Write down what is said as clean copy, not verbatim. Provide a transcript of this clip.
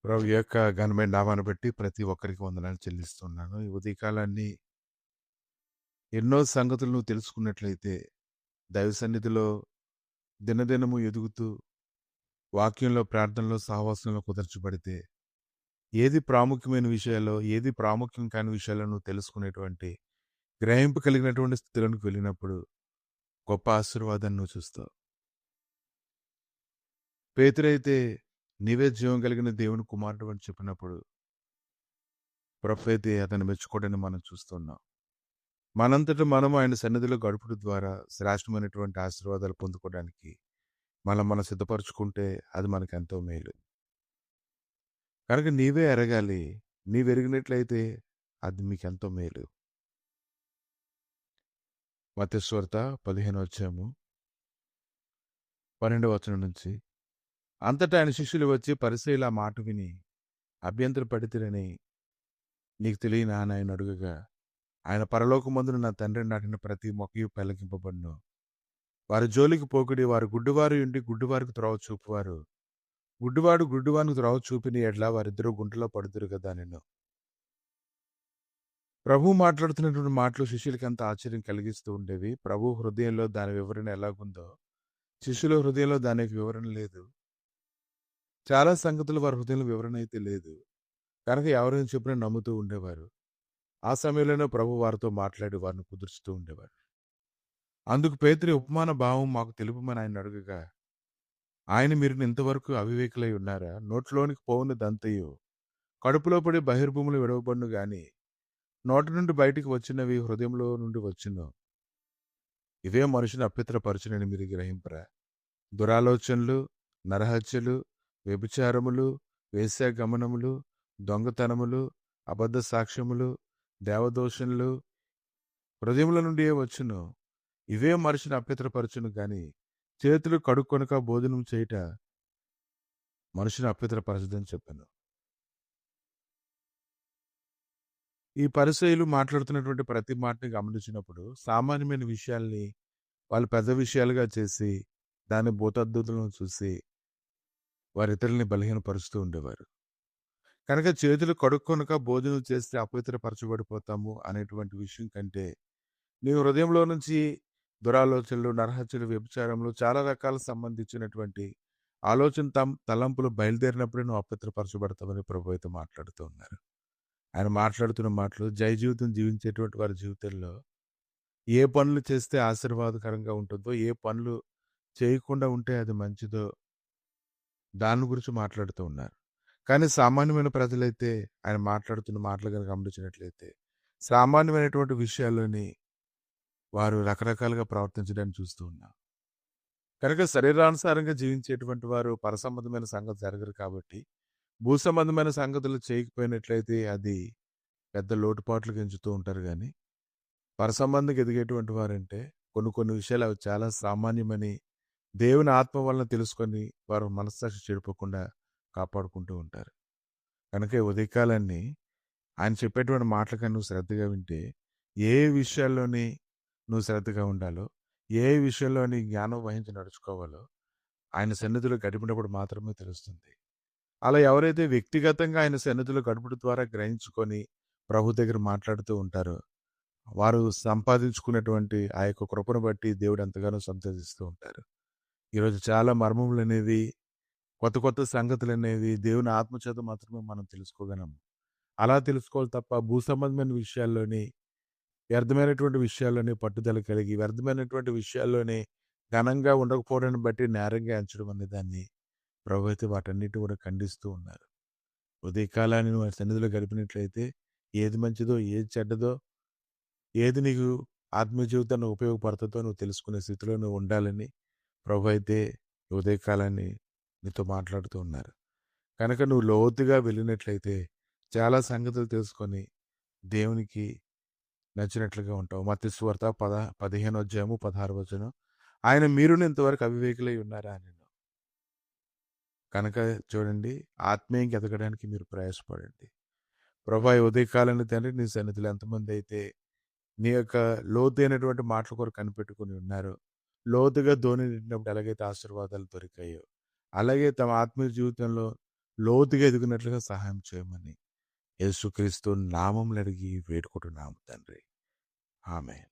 ప్రభు యొక్క ఘనమైన నామాన్ని బట్టి ప్రతి ఒక్కరికి వందనాలు చెల్లిస్తున్నాను. ఈ ఉదయకాలాన్ని ఎన్నో సంగతులు నువ్వు తెలుసుకున్నట్లయితే, దైవ సన్నిధిలో దినదినము ఎదుగుతూ, వాక్యంలో, ప్రార్థనలో, సహవాసంలో కుదర్చబడితే, ఏది ప్రాముఖ్యమైన విషయాల్లో, ఏది ప్రాముఖ్యం కాని విషయాల్లో నువ్వు తెలుసుకునేటువంటి, గ్రహింపు కలిగినటువంటి స్థితిలోనికి వెళ్ళినప్పుడు, గొప్ప ఆశీర్వాదాన్ని నువ్వు చూస్తావు. పేతురైతే నీవే జీవం కలిగిన దేవుని కుమారుడు అని చెప్పినప్పుడు, ప్రభు అయితే అతన్ని మెచ్చుకోవడాన్ని మనం చూస్తున్నాం. మనంతట మనం ఆయన సన్నిధిలో గడుపుట ద్వారా శ్రేష్టమైనటువంటి ఆశీర్వాదాలు పొందుకోవడానికి మనం సిద్ధపరచుకుంటే అది మనకెంతో మేలు. కనుక నీవే ఎరగాలి. నీవెరిగినట్లయితే అది మీకెంతో మేలు. మత్తయి సువార్త 15వ అధ్యాయము 12వ వచనం నుంచి, అంతటా ఆయన శిష్యులు వచ్చి పరిసయ్యుల ఆ మాట విని అభ్యంతరపడితిరని నీకు తెలియనా అని ఆయన అడుగగా, ఆయన పరలోకమందున నా తండ్రి నాటిన ప్రతి మొక్కయు పెళ్ళగింపబడును. వారి జోలికి పోకుడి, వారు గుడ్డివారు ఉండి గుడ్డివారికి త్రోవ చూపువారు. గుడ్డివాడు గుడ్డివానికి త్రోవ చూపిన ఎడ్ల వారిద్దరూ గుంటలో పడుదురు కదా నేను. ప్రభు మాట్లాడుతున్నటువంటి మాటలు శిష్యులకి అంత ఆశ్చర్యం కలిగిస్తూ ఉండేవి. ప్రభు హృదయంలో దాని వివరణ ఎలాగుందో శిష్యుల హృదయంలో దానికి వివరణ లేదు. చాలా సంగతులు వారి హృదయంలో వివరణ అయితే లేదు. కనుక ఎవరైనా చెప్పినా నమ్ముతూ ఉండేవారు. ఆ సమయంలోనే ప్రభు వారితో మాట్లాడి వారిని కుదుర్చుతూ ఉండేవారు. అందుకు పేతురు ఉపమాన భావం మాకు తెలుపమని ఆయన అడుగగా, ఆయన మీరు ఇంతవరకు అవివేకులై ఉన్నారా? నోట్లోనికి పోవునదంతయు కడుపులో పడి బహిర్భూములు విడవబడును గాని నోటి నుండి బయటికి వచ్చినవి హృదయంలో నుండి వచ్చును. ఇవే మనుషుని అపవిత్రపరచునని మీరు గ్రహింపరా? దురాలోచనలు, నరహత్యలు, వ్యభిచారములు, వేశ్యాగమనములు, దొంగతనములు, అబద్ధ సాక్ష్యములు, దేవదూషణలు హృదయముల నుండియే వచ్చును. ఇవే మనిషిని అపవిత్రపరచును గాని చేతులు కడుక్కొనక భోజనం చేయుట మనిషిని అపవిత్రపరచదని చెప్పాను. ఈ పరిసయ్యులు మాట్లాడుతున్నటువంటి ప్రతి మాటని గమనించినప్పుడు సామాన్యమైన విషయాల్ని వాళ్ళు పెద్ద విషయాలుగా చేసి దాని భూతద్భుతులను చూసి వారి ఇతరుల్ని బలహీనపరుస్తూ ఉండేవారు. కనుక చేతులు కడుక్కొనక భోజనం చేస్తే అపవిత్రపరచబడిపోతాము అనేటువంటి విషయం కంటే నీ హృదయంలో నుంచి దురాలోచనలు, నరహత్యలు, వ్యభిచారములు చాలా రకాల సంబంధించినటువంటి ఆలోచన తలంపులు బయలుదేరినప్పుడే నువ్వు అపవిత్రపరచబడతామని ప్రభు అయితే మాట్లాడుతూ ఉన్నారు. ఆయన మాట్లాడుతున్న మాటలు జయ జీవితం జీవించేటువంటి వారి జీవితంలో ఏ పనులు చేస్తే ఆశీర్వాదకరంగా ఉంటుందో, ఏ పనులు చేయకుండా ఉంటే అది మంచిదో దాని గురించి మాట్లాడుతూ ఉన్నారు. కానీ సామాన్యమైన ప్రజలైతే ఆయన మాట్లాడుతున్న మాటలు కనుక గమనించినట్లయితే సామాన్యమైనటువంటి విషయాల్లోని వారు రకరకాలుగా ప్రవర్తించడాన్ని చూస్తూ ఉన్నాం. కనుక శరీరానుసారంగా జీవించేటువంటి వారు పరసంబంధమైన సంగతి జరగరు కాబట్టి భూసంబంధమైన సంగతులు చేయకపోయినట్లయితే అది పెద్ద లోటుపాట్లు ఎంచుతూ ఉంటారు. కానీ పరసంబంధికి ఎదిగేటువంటి వారంటే కొన్ని కొన్ని విషయాలు అవి చాలా సామాన్యమని దేవుని ఆత్మ వలన తెలుసుకొని వారు మనస్సాక్షి చెడిపోకుండా కాపాడుకుంటూ ఉంటారు. కనుక ఈ ఉదయకాలాన్ని ఆయన చెప్పేటువంటి మాటలు కానీ నువ్వు శ్రద్ధగా వింటే ఏ విషయాల్లోని నువ్వు శ్రద్ధగా ఉండాలో, ఏ విషయంలోని జ్ఞానం వహించి నడుచుకోవాలో ఆయన సన్నిధిలో గడిపినప్పుడు మాత్రమే తెలుస్తుంది. అలా ఎవరైతే వ్యక్తిగతంగా ఆయన సన్నిధిలో గడుపుట ద్వారా గ్రహించుకొని ప్రభు దగ్గర మాట్లాడుతూ ఉంటారో వారు సంపాదించుకున్నటువంటి ఆ యొక్క కృపను బట్టి దేవుడు ఎంతగానో సంతోషిస్తూ ఉంటారు. ఈరోజు చాలా మర్మములు అనేవి, కొత్త కొత్త సంగతులు అనేవి దేవుని ఆత్మచేత మాత్రమే మనం తెలుసుకోగలం. అలా తెలుసుకోవాలి తప్ప భూ సంబంధమైన విషయాల్లోని, వ్యర్థమైనటువంటి విషయాల్లోని పట్టుదల కలిగి, వ్యర్థమైనటువంటి విషయాల్లోని ఘనంగా ఉండకపోవడాన్ని బట్టి నేరంగా ఎంచడం అనే దాన్ని ప్రభు అయితే వాటన్నిటి కూడా ఖండిస్తూ ఉన్నారు. ఉదయకాలాన్ని నువ్వు ఆయన సన్నిధిలో గడిపినట్లయితే ఏది మంచిదో, ఏది చెడ్డదో, ఏది నీకు ఆత్మీయ జీవితాన్ని ఉపయోగపడుతుందో నువ్వు తెలుసుకునే స్థితిలో నువ్వు ఉండాలని ప్రభు అయితే ఈ ఉదయకాలాన్ని నీతో మాట్లాడుతూ ఉన్నారు. కనుక నువ్వు లోతుగా వెళ్ళినట్లయితే చాలా సంగతులు తెలుసుకొని దేవునికి నచ్చినట్లుగా ఉంటావు. మత్తయి సువార్త 15వ అధ్యాయము 16వ వచనం, ఆయన మీరును ఇంతవరకు అవివేకులై ఉన్నారా అని. కనుక చూడండి, ఆత్మీయంగా ఎదగడానికి మీరు ప్రయాసపడండి. ప్రభా ఈ ఉదయకాలాన్ని తండ్రి నీ సన్నిధిలో ఎంతమంది అయితే నీ యొక్క లోతైనటువంటి మాటల కొరకు కనిపెట్టుకుని ఉన్నారు, లోతుగా ధోని నిండినప్పుడు ఎలాగైతే ఆశీర్వాదాలు దొరికాయో అలాగే తమ ఆత్మీయ జీవితంలో లోతుగా ఎదిగినట్లుగా సహాయం చేయమని యేసుక్రీస్తు నామములో అడిగి వేడుకుంటున్నాము తండ్రి. ఆమేన్.